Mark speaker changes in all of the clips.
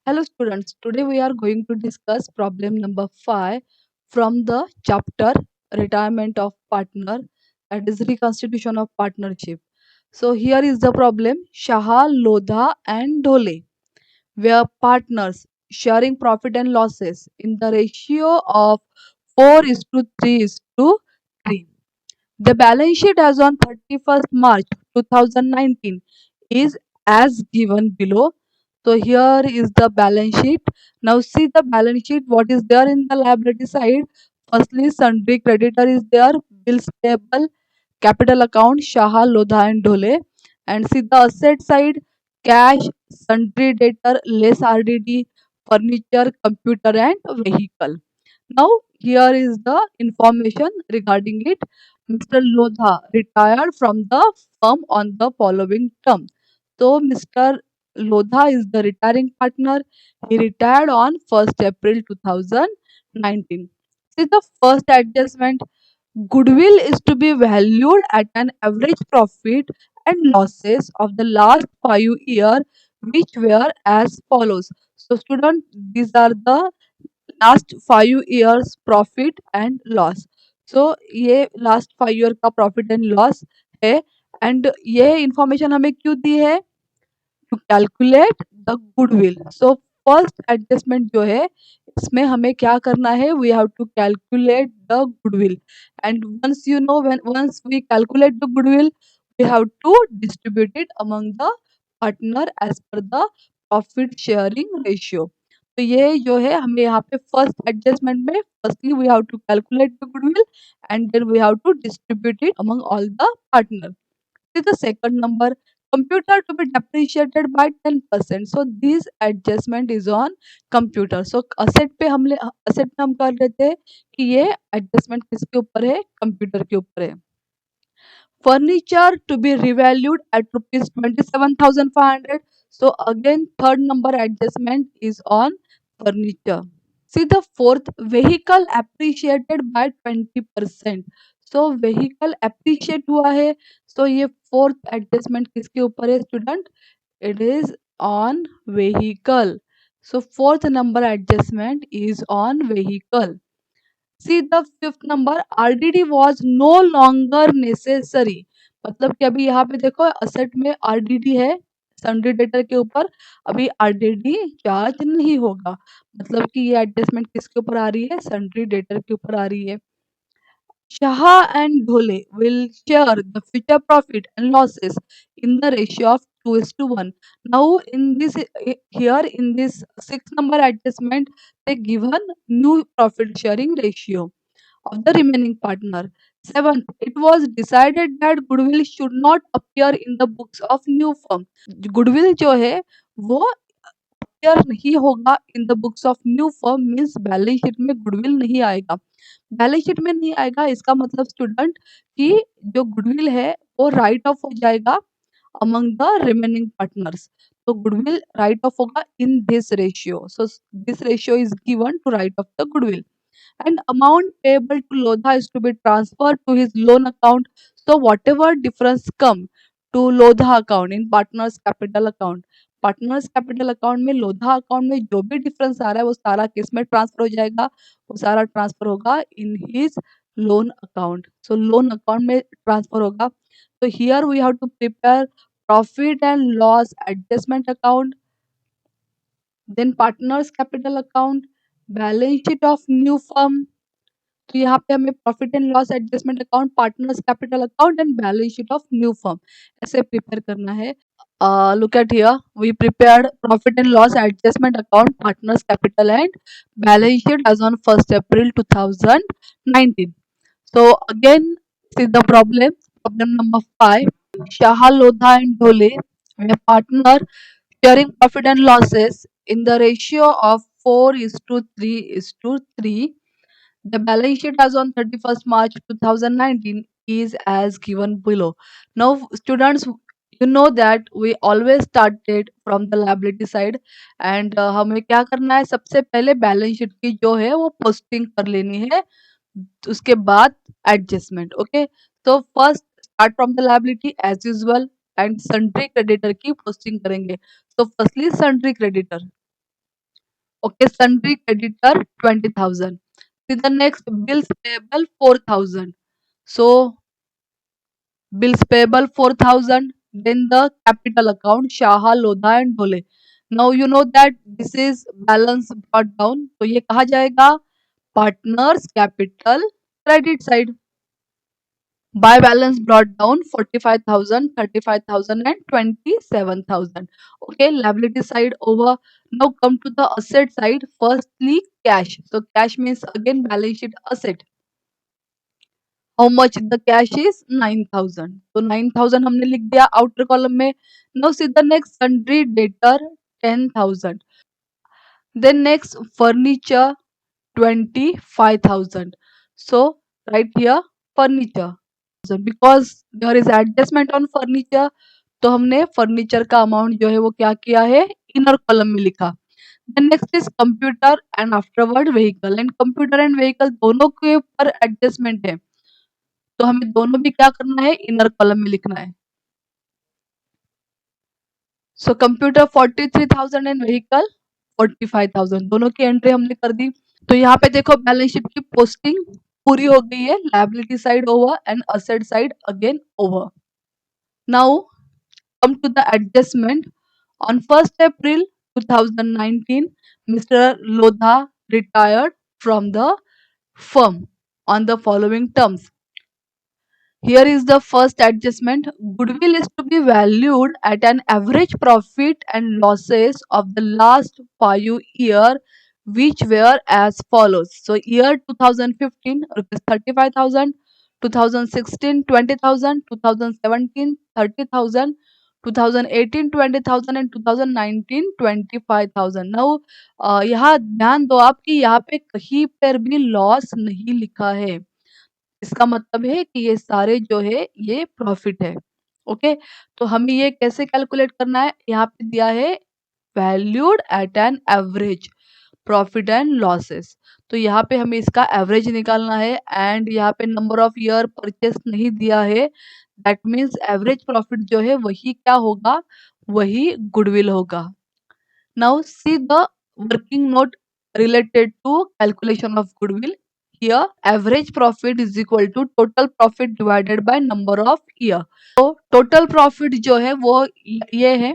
Speaker 1: Hello students, today we are going to discuss problem number 5 from the chapter Retirement of Partner, that is Reconstitution of Partnership. So here is the problem. Shah, Lodha and Dhole were partners sharing profit and losses in the ratio of 4 is to 3 is to 3. The balance sheet as on 31st March 2019 is as given below. So here is the balance sheet. Now see the balance sheet, what is there in the liability side. Firstly, sundry creditor is there, bills payable, capital account, Shah, Lodha and Dhole. And see the asset side, cash, sundry debtor, less RDD, furniture, computer and vehicle. Now here is the information regarding it. Mr. Lodha retired from the firm on the following term. So Mr. Lodha is the retiring partner. He retired on 1st April 2019. See the first adjustment. Goodwill is to be valued at an average profit and losses of the last 5 years, which were as follows. So student, these are the last 5 years profit and loss. So ये last 5 year का profit and loss है. And ये information हमें क्यों दी है? To calculate the goodwill. So first adjustment जो है इसमें हमें क्या करना है? We have to calculate the goodwill. And once you know, when once we calculate the goodwill, we have to distribute it among the partner as per the profit sharing ratio. तो ये जो है हमें यहाँ पे फर्स्ट एडजस्टमेंट में firstly we have to calculate the goodwill and then we have to distribute it among all the partner. See the second number, computer to be depreciated by 10%. So this adjustment is on computer. So asset पे हम कर रहे थे कि ये adjustment किसके ऊपर है? कंप्यूटर के ऊपर है. Furniture to be revalued at rupees 27,500. So again third number adjustment is on furniture. See the fourth, vehicle appreciated by 20%. So vehicle appreciate हुआ है. So ये fourth adjustment किसके ऊपर है student? It is on vehicle. So fourth number adjustment is on vehicle. See the fifth number, RDD was no longer necessary. मतलब कि अभी यहाँ पे देखो असेट में RDD है सन्ड्री डेटर के ऊपर, अभी RDD चार्ज नहीं होगा. मतलब कि ये एडजस्टमेंट किसके ऊपर आ रही है? सन्ड्री डेटर के ऊपर आ रही है. Shah and Dhole will share the future profit and losses in the ratio of 2 is to 1. Now in this here in this 6 number adjustment, they given new profit sharing ratio of the remaining partner. Seventh, it was decided that goodwill should not appear in the books of new firm. Goodwill जो है वो appear नहीं होगा in the books of new firm means balance sheet में goodwill नहीं आएगा. Balance sheet में नहीं आएगा इसका मतलब स्टूडेंट कि जो गुडविल है वो राइट ऑफ हो जाएगा among the remaining partners. So goodwill write off होगा in this ratio. So this ratio is given to write off the goodwill. And amount payable to Lodha is to be transferred to his loan account. So whatever difference come to Lodha account in partners capital account, partners capital account में Lodha account में जो भी difference आ रहा है वो सारा किस में ट्रांसफर हो जाएगा? वो सारा ट्रांसफर होगा in his loan account. So loan account में ट्रांसफर होगा. तो here we have to prepare profit and loss adjustment account, then partners capital account, balance sheet of new firm. तो यहाँ पे हमें profit and loss adjustment account, partners capital account and balance sheet of new firm ऐसे prepare करना है. Look at here, we prepared profit and loss adjustment account, partners capital and balance sheet as on 1st April 2019. So again, see the problem number 5. Shah, Lodha and Dhole were partner sharing profit and losses in the ratio of 4 is to 3 is to 3. The balance sheet as on 31st March 2019 is as given below. Now, students, you know that we always started from the liability side and हमें क्या करना है? सबसे पहले balance sheet की जो है वो पोस्टिंग कर लेनी है, उसके बाद एडजस्टमेंट. ओके, तो first start from the liability as usual and sundry creditor की पोस्टिंग करेंगे. तो firstly sundry creditor. Okay, sundry creditor 20,000. See the next, bills payable 4,000. So bills payable 4,000. Then the capital account Shaha, Lodha and Dhole. Now you know that this is balance brought down. तो ये कहा जाएगा partners capital credit side. By balance brought down 45,000, 35,000 and 27,000. Okay, liability side over. Now come to the asset side. Firstly, cash. So cash means again balance sheet asset. How much the cash is? 9,000. So 9,000 हमने लिख दिया outer column में. Now see the next, sundry debtor 10,000. Then next, furniture 25,000. So right here furniture. Because there is adjustment on furniture, तो हमने furniture का amount जो है वो क्या किया है, इनर कॉलम में लिखा. Then next is computer and afterward vehicle. And computer and vehicle दोनों के ऊपर एडजस्टमेंट है, तो हमें दोनों भी क्या करना है, इनर कॉलम में लिखना है. सो कंप्यूटर 43,000 एंड व्हीकल 45,000, दोनों की एंट्री हमने कर दी. तो यहाँ पे देखो बैलेंस शीट की पोस्टिंग पूरी हो गई है. Liability side over and asset side again over. Now come to the adjustment. On 1st April 2019, Mr. Lodha retired from the firm on the following terms. Here is the first adjustment. Goodwill is to be valued at an average profit and losses of the last 5 years, which were as follows. So year 2015 rupees 35,000, 2016 20,000, 2017 30,000, 2018 20,000 and 2019 25,000. Now यहाँ ध्यान दो आप कि यहाँ पे कहीं पर भी लॉस नहीं लिखा है. इसका मतलब है कि ये सारे जो है ये प्रॉफिट है. ओके, तो हमें ये कैसे कैलकुलेट करना है, यहाँ पे दिया है valued at an average profit and losses. तो यहाँ पे हमें इसका एवरेज निकालना है. एंड यहाँ पे नंबर ऑफ ईयर परचेस नहीं दिया है. दैट मीन्स एवरेज प्रॉफिट जो है वही क्या होगा, वही गुडविल होगा. Now see the working note related to calculation of goodwill. Here average profit is equal to total profit divided by number of year. तो total profit जो है वो ये है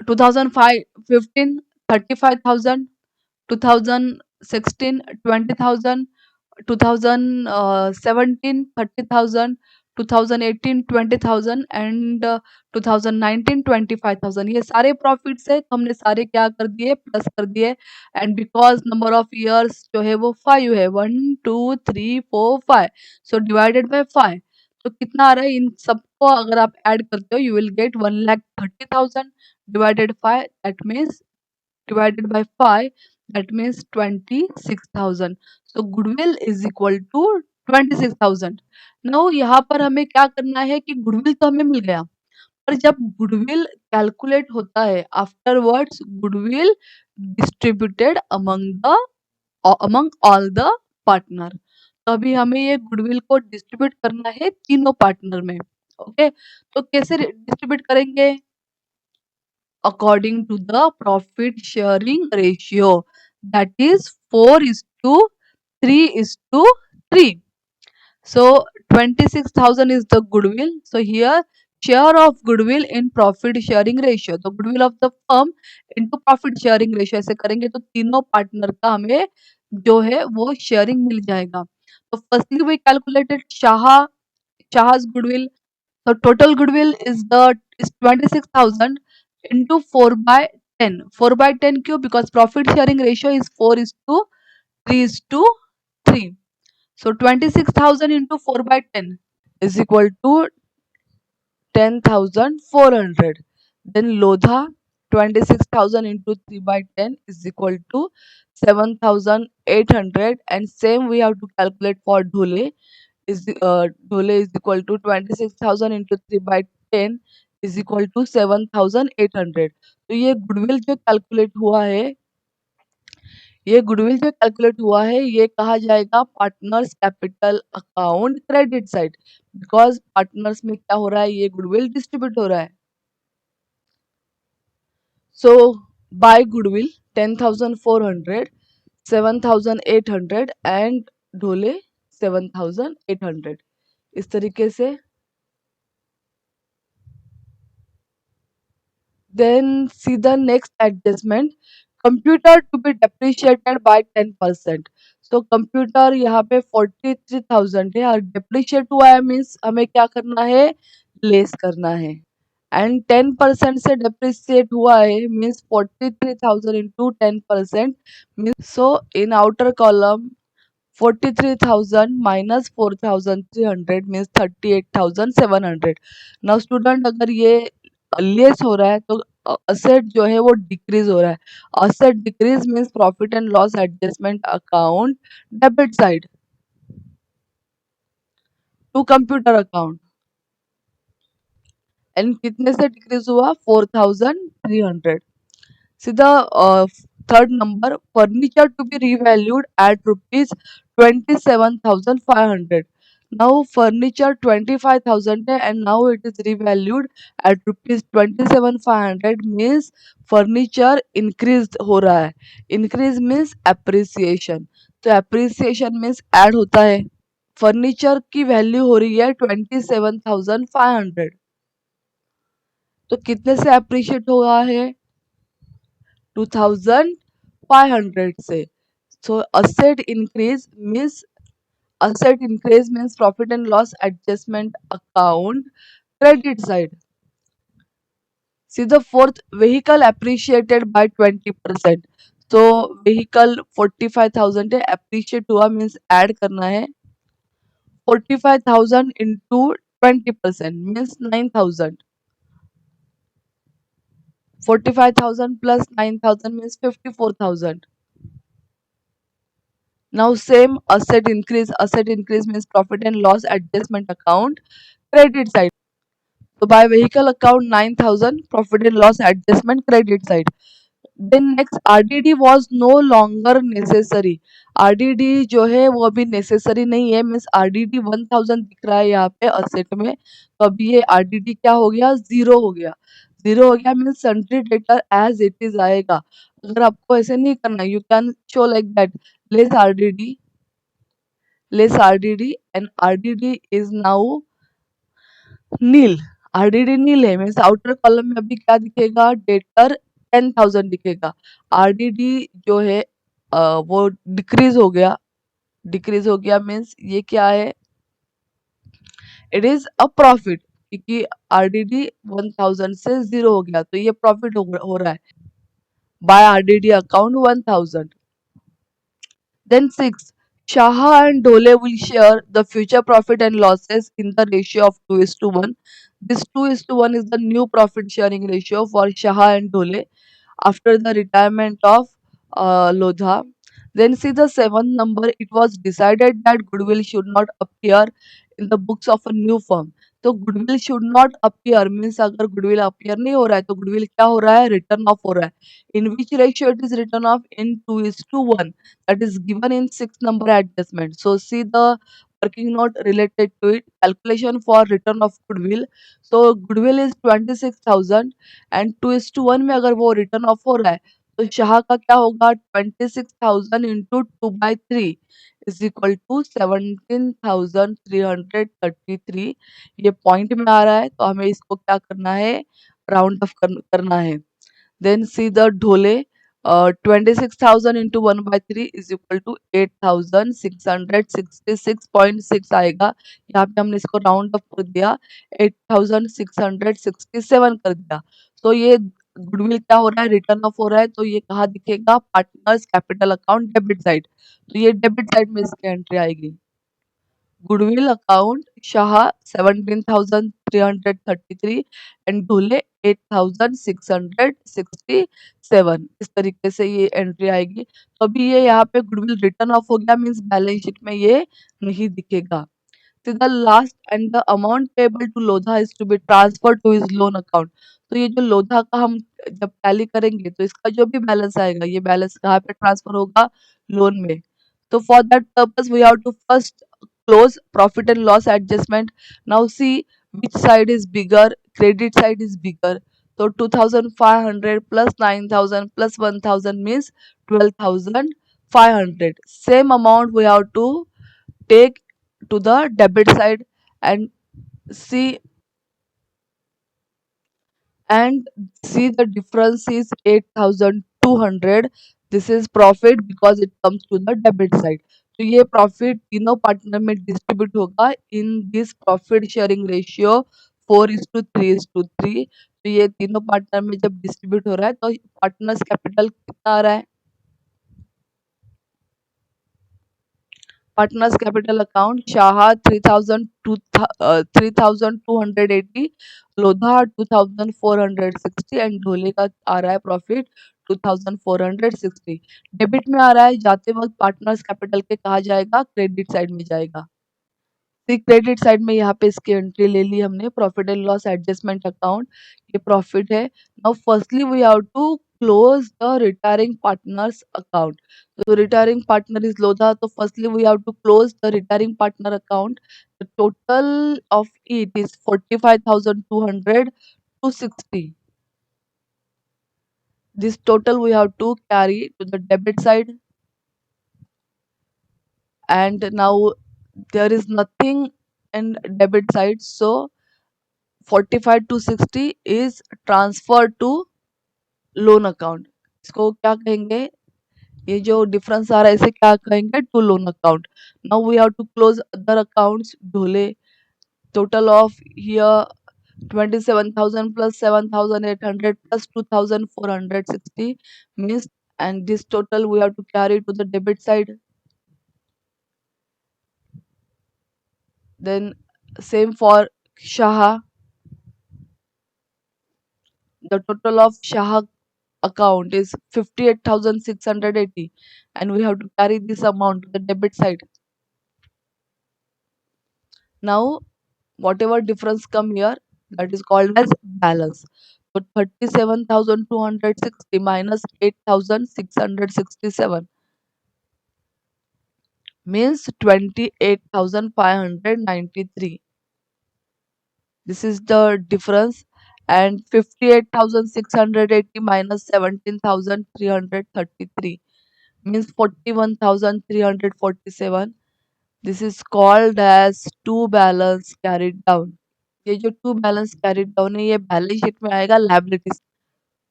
Speaker 1: 2015 35,000, 2016 20,000, 2017 30,000, 2018 20,000 एंड 2019 25,000. ये सारे प्रॉफिट्स है, तो हमने सारे क्या कर दिए, प्लस कर दिए. And because number of years जो है वो 5 है, 1 2 3 4 5, सो डिवाइडेड बाय 5. तो कितना आ रहा है, इन सबको अगर आप ऐड करते हो you will get 1,30,000 divided 5, that means divided by 5, that means 26,000. So goodwill is equal to 26,000. Now यहाँ पर हमें क्या करना है कि गुडविल तो हमें मिल गया, पर जब गुडविल कैलकुलेट होता है afterwards goodwill distributed among all the partner. तो अभी हमें ये गुडविल को डिस्ट्रीब्यूट करना है तीनों पार्टनर में. ओके, तो कैसे डिस्ट्रीब्यूट करेंगे, according to the profit sharing ratio, that is 4 is to 3 is to 3. So 26,000 is the goodwill. So here share of goodwill in profit sharing ratio, तो goodwill of the firm into profit sharing ratio ऐसे करेंगे तो तीनों partner का हमें जो है वो शेयरिंग मिल जाएगा. तो firstly we calculated Shah's goodwill. So total goodwill is 26,000 into 4 by 10. 4 by 10 क्यों? Because profit sharing ratio is 4 is to 3 is to 3. So 26,000 into 4 by 10 is equal to 10,400. Then Lodha 26,000 into 3 by 10 is equal to 7,800. And same we have to calculate for Dhule. Dhole is equal to 26,000 into 3 by 10 is equal to 7,800. तो ये goodwill जो calculate हुआ है, ये कहा जाएगा partners capital account credit side. Because partners में क्या हो रहा है, ये गुडविल डिस्ट्रीब्यूट हो रहा है. सो बाय गुडविल 10,400, 7,800 एंड ढोले 7,800, इस तरीके से। Then see the next adjustment. Computer to be depreciated by 10%. So computer यहाँ पे 43,000 है और depreciate हुआ है मीन्स हमें क्या करना है, लेस करना है। एंड 10% से depreciate हुआ है मीन्स 43,000 into 10% मीन्स, सो इन outer column 43,000 minus 4,300 means 38,700. Now student अगर ये लेस हो रहा है तो असेट जो है वो डिक्रीज हो रहा है। Asset decrease means profit and loss adjustment account debit side to computer account. And कितने से डिक्रीज हुआ, 4,300। सीधा third number, furniture to be revalued at rupees 27,500. Now furniture 25,000 है and now it is revalued at rupees 27,500 means furniture increase हो रहा है। Increase means appreciation, तो appreciation means add होता है। फर्नीचर की वैल्यू हो रही है 27,500, तो कितने से अप्रिशिएट हुआ है, 2,500 से। So asset increase means profit and loss adjustment account credit side. See the fourth, vehicle appreciated by 20%. So vehicle 45,000 है, appreciate हुआ means add करना है, 45,000 into 20% means 9,000. 45,000 plus 9,000 means 54,000. Now same asset increase means profit and loss adjustment account credit side. So by vehicle account 9,000, profit and loss adjustment credit side. Then next RDD was no longer necessary. RDD जो है वो अभी necessary नहीं है, means RDD 1,000 दिख रहा है यहाँ पे असेट में, तो अभी ये RDD क्या हो गया, जीरो हो गया। जीरो हो गया means sundry debtor as it is आएगा। अगर आपको ऐसे नहीं करना, you can show like that, less RDD, less RDD and RDD is now nil. RDD nil है मीन्स आउटर कॉलम में अभी क्या दिखेगा, डेटर 10,000 दिखेगा। RDD जो है वो डिक्रीज हो गया, डिक्रीज हो गया मीन्स ये क्या है, इट इज अ प्रॉफिट, क्योंकि RDD 1,000 से जीरो हो गया तो ये प्रॉफिट हो रहा है by RDD account 1,000. Then six, Shaha and Dole will share the future profit and losses in the ratio of 2:1. This 2:1 is the new profit sharing ratio for Shaha and Dole after the retirement of Lodha. Then see the seventh number. It was decided that goodwill should not appear in the books of a new firm. तो goodwill should not appear means अगर goodwill appear नहीं हो रहा है तो goodwill क्या हो रहा है, रिटर्न ऑफ हो रहा है। In which ratio it is return off, in 2:1, that is given in 6 number adjustment. So see the working note related to it. Calculation for return of goodwill. So goodwill is 26,000 and 2:1 में अगर वो return of हो रहा है तो शाह का क्या होगा, 26,000 इंटू 2/3 इज इक्वल टू 17,333। ये पॉइंट में आ रहा है तो हमें इसको क्या करना है, राउंड ऑफ करना है। Then see the Dhole, 26,000 into 1/3 is equal to 8,666.6 आएगा। यहाँ पे हमने इसको राउंड ऑफ कर दिया, 8,667 कर दिया। तो ये गुडविल क्या हो रहा है, रिटर्न ऑफ हो रहा है, तो ये कहाँ दिखेगा, partners capital account debit side, तो ये डेबिट साइड में इसकी एंट्री आएगी। Goodwill account Shah 17,333 and Dhole 8,667, इस तरीके से ये एंट्री आएगी। तो अभी ये यहाँ पे गुडविल रिटर्न ऑफ हो गया मीन्स बैलेंस शीट में ये नहीं दिखेगा। तो the last and the amount payable to Lodha is to be transfer to his loan account. तो ये जो लोधा का हम जब टैली करेंगे तो इसका जो भी बैलेंस आएगा ये बैलेंस कहाँ पे ट्रांसफर होगा, लोन में। तो for that purpose we have to first close profit and loss adjustment. Now see which side is bigger, credit side is bigger. तो 2500 plus 9000 plus 1000 means 12500. Same amount we have to take to the debit side and see and see the difference is 8200. This is profit because it comes to the debit side. तो ये profit तीनों partner में distribute होगा in this profit sharing ratio 4:3:3. तो ये तीनों partner में जब डिस्ट्रीब्यूट हो रहा है तो पार्टनर्स कैपिटल कितना आ रहा है? Partners capital account Shaha 3280, Lodha 2460 and Dhole का आ रहा है प्रॉफिट 2460. डेबिट में आ रहा है जाते वक्त पार्टनर्स कैपिटल के कहा जाएगा क्रेडिट साइड में जाएगा. क्रेडिट साइड में यहाँ पे इसकी एंट्री ले ली हमने profit and loss adjustment account. ये प्रॉफिट है. Now firstly we have to close the retiring partners account. तो रिटायरिंग पार्टनर इज लोधा. तो firstly we have to close the retiring partner account. The total of it is 45,200 to 60. This total we have to carry to the debit side, and now there is nothing in debit side, so 45 to 60 is transferred to loan account. इसको क्या कहेंगे? ये जो difference आ रहा है इसे क्या कहेंगे? To loan account. Now we have to close other accounts ढोले. Total of here 27,000 plus 7,800 plus 2,460 means, and this total we have to carry to the debit side. Then same for Shaha. The total of Shaha account is 58,680 and we have to carry this amount to the debit side. Now whatever difference come here, that is called as balance. So 37,260 minus 8,667 means 28,593. This is the difference. And 58,680 minus 17,333 means 41,347. This is called as to balance carried down. ये जो to balance carried down है ये balance sheet में आएगा liabilities.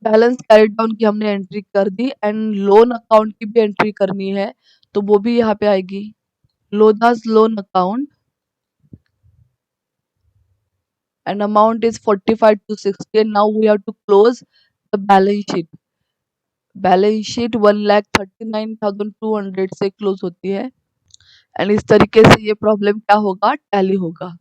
Speaker 1: Balance carried down की हमने entry कर दी and loan account की भी एंट्री करनी है तो वो भी यहाँ पे आएगी. लोधास loan account and amount is 45 to 60 and now we have to close the balance sheet. Balance sheet 1,39,200 से क्लोज होती है एंड इस तरीके से ये प्रॉब्लम क्या होगा? टैली होगा.